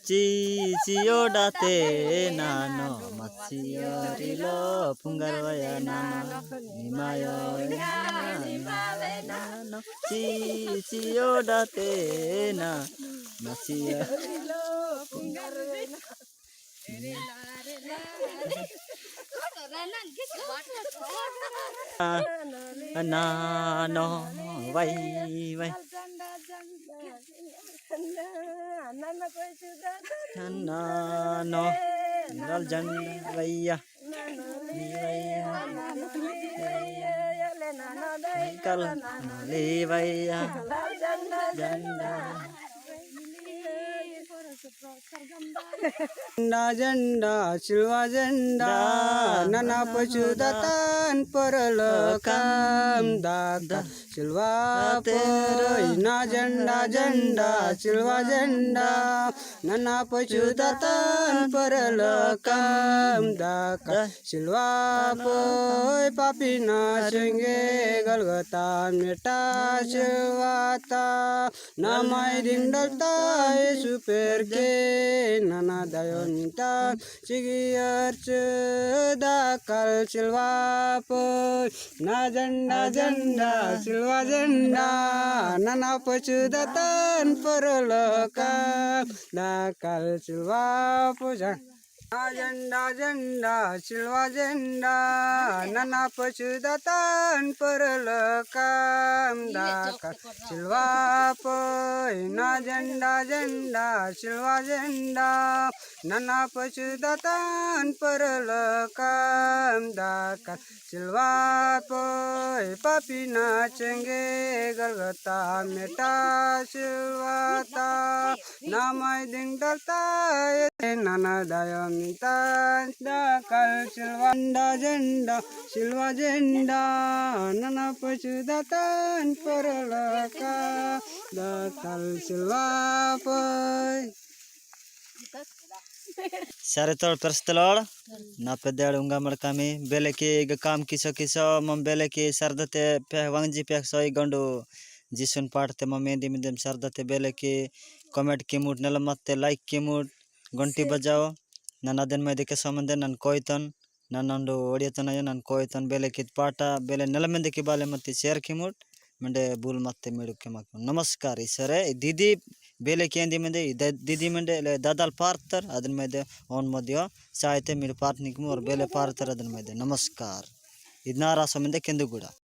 Cicioɗate nano matsiarilo pungarwaya nano nimayo nano cicioɗate na matsiarilo nano vai vai nano dal janda vaya kal le vaya janda झंडा झंडा चिलवा झंडा नना पशुदतान परल काम दाता चिलवा ना झंडा झंडा चिलवा झंडा नना पशुदतान परल काम दाका चिलवा पोय पापीना शेंगे गलगता मेटा चिलवाता नामाय दिंडलता येसु पेरके nana dayo minta cigiyar cedakal silwa poy na janda janda silwa janda nana pecudatan perleka dakal silwa poy janda janda silwa janda nana pecudatan perleka dakal silwa poy na janda janda silwa janda nana pecudatan perlekam dakal silwa poy papina cenge galgata meta silwata namai dingdalta nana dayo minta dakal silwanda jenda silwa jenda nana pecudatan perlekam dakal silwa poy सारे तोड़ परस्तलोड़ ना पेदेड़ उंगा मड़कामी बेले की काम किसो किसो मम बेले की सरदते पे वांगजी पे सोई गंडू जिसुन पाटते मेहंदी में सरदते बेले की कमेंट की मूड नल मत्ते लाइक की मूड घंटी बजाओ नन दिन में देखे संबंध नन कोयतन नन्नू ओडियतन नन कोयतन बेले की पाटा बेले नल में देखी बाले मत्ती शेयर की मूड मंडे बुल मत्ते मेडु के मक नमस्कार इसरे दीदी बेले केंदी मंदे दीदी मंडे दादाल पार्तर अदन मेदे ओन मध्य साहित्य मेरे पार्टनिक और बेले पार्तर अदन मेदे नमस्कार इदनारा संबंध केंदुगुड़ा।